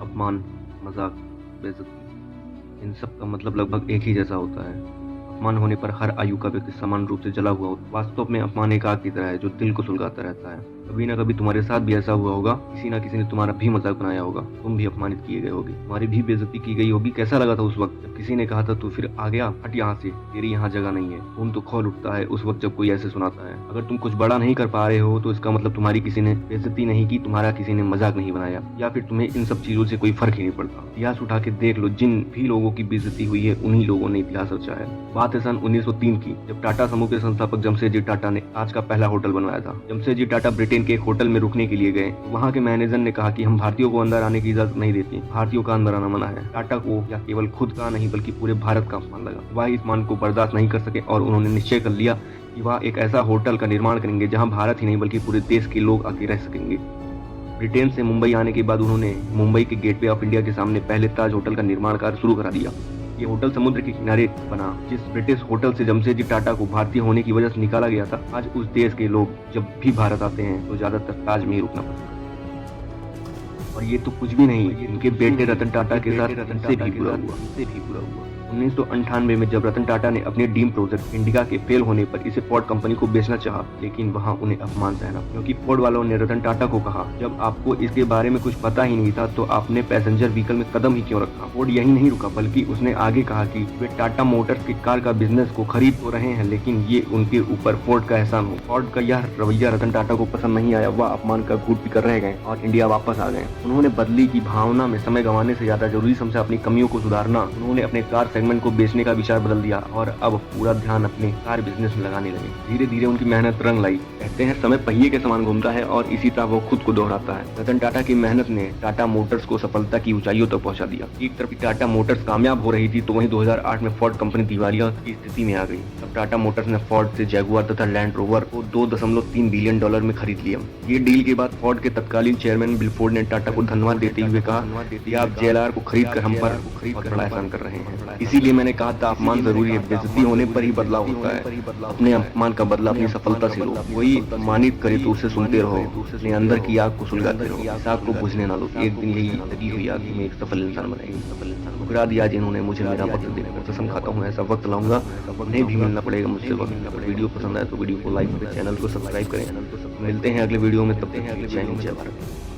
अपमान, मज़ाक, बेइज़्ज़ती, इन सब का मतलब लगभग एक ही जैसा होता है। अपमान होने पर हर आयु का व्यक्ति समान रूप से जला हुआ होता है। वास्तव में अपमान एक आग की तरह है जो दिल को सुलगाता रहता है। कभी न कभी तुम्हारे साथ भी ऐसा हुआ होगा, किसी न किसी ने तुम्हारा भी मज़ाक बनाया होगा, तुम भी अपमानित किए गए होगे, तुम्हारी भी बेइज़्ज़ती की गई होगी। कैसा लगा था उस वक़्त जब किसी ने कहा था तू फिर आ गया, हट यहाँ से, तेरी यहाँ जगह नहीं है। खून तो खौल उठता है उस वक़्त जब कोई ऐसे सुनाता है। अगर तुम कुछ बड़ा नहीं कर पा रहे हो तो इसका मतलब तुम्हारी किसी ने बेइज़्ज़ती नहीं की, तुम्हारा किसी ने मज़ाक नहीं बनाया, या फिर तुम्हें इन सब चीज़ों से कोई फ़र्क ही नहीं पड़ता। इतिहास उठा के देख लो, जिन भी लोगों की बेइज़्ज़ती हुई है उन्हीं लोगों ने इतिहास रचा है। बात है सन 1903 की, जब टाटा समूह के संस्थापक जमशेदजी टाटा ने आज का पहला होटल बनवाया था। जमशेदजी टाटा ब्रिटेन के एक होटल में रुकने के लिए गए। वहाँ के मैनेजर ने कहा कि हम भारतीयों को अंदर आने की इजाजत नहीं देते, भारतीयों का अंदर आना मना है। टाटा को या केवल खुद का नहीं बल्कि पूरे भारत का अपमान लगा। वह इस मान को बर्दाश्त नहीं कर सके और उन्होंने निश्चय कर लिया कि वह एक ऐसा होटल का निर्माण करेंगे जहाँ भारत ही नहीं बल्कि पूरे देश के लोग आके रह सकेंगे। ब्रिटेन से मुंबई आने के बाद उन्होंने मुंबई के गेटवे ऑफ इंडिया के सामने पहले ताज होटल का निर्माण कार्य शुरू करा दिया। ये होटल समुद्र के किनारे बना। जिस ब्रिटिश होटल से जमशेदजी टाटा को भारतीय होने की वजह से निकाला गया था, आज उस देश के लोग जब भी भारत आते हैं तो ज्यादातर ताज में ही रुकना पड़ता है। और ये तो कुछ भी नहीं, इनके बेटे रतन टाटा के साथ इनसे भी बुरा हुआ। 1998 में जब रतन टाटा ने अपने ड्रीम प्रोजेक्ट इंडिका के फेल होने पर इसे फोर्ड कंपनी को बेचना चाहा, लेकिन वहां उन्हें अपमान सहना, क्योंकि फोर्ड वालों ने रतन टाटा को कहा, जब आपको इसके बारे में कुछ पता ही नहीं था तो आपने पैसेंजर व्हीकल में कदम ही क्यों रखा। फोर्ड यही नहीं रुका बल्कि उसने आगे कहा कि वे टाटा मोटर्स की कार का बिजनेस को खरीद तो रहे हैं, लेकिन ये उनके ऊपर फोर्ड का एहसान हो। फोर्ड का यह रवैया रतन टाटा को पसंद नहीं आया। वह अपमान का घूट पीकर रह गए और इंडिया वापस आ गए। उन्होंने बदली की भावना में समय गंवाने से ज्यादा जरूरी समझा अपनी कमियों को सुधारना। उन्होंने अपने कार सेगमेंट को बेचने का विचार बदल दिया और अब पूरा ध्यान अपने कार बिजनेस में लगाने लगे। धीरे धीरे उनकी मेहनत रंग लाई। कहते हैं समय पहिए के समान घूमता है और इसी तरह वो खुद को दोहराता है। रतन टाटा की मेहनत ने टाटा मोटर्स को सफलता की ऊंचाइयों तक पहुंचा दिया। एक तरफ टाटा मोटर्स कामयाब हो रही थी तो वहीं 2008 में फोर्ड कंपनी दिवालिया की स्थिति में आ गई। तब टाटा मोटर्स ने फोर्ड से जैगुआर तथा लैंड रोवर को $2.3 बिलियन में खरीद लिया। ये डील के बाद फोर्ड के तत्कालीन चेयरमैन बिल फोर्ड ने टाटा को धन्यवाद देते हुए कहा कि आप JLR को खरीद कर हम पर बहुत बड़ा एहसान कर रहे हैं। इसीलिए मैंने कहा था अपमान जरूरी है, बेइज्जती होने पर ही बदलाव होता है। अपने अपमान का बदला अपनी सफलता से लो। वही अपमानित करे तो उसे सुनते रहो, अपने अंदर की आग को सुलगाते रहो, इस आग को बुझने ना लो। एक दिन यही लगी हुई आग में एक सफल इंसान बनाएगी। ठुकरा दिया जिन्होंने मुझे मेरा वक्त देने को। कसम खाता हूँ ऐसा वक्त लाऊंगा, उन्हें भी मिलना पड़ेगा मुझसे वक्त। वीडियो पसंद आए तो वीडियो को लाइक करें, चैनल को सब्सक्राइब करें। मिलते हैं अगले वीडियो में, तब तक जय हिंद जय भारत।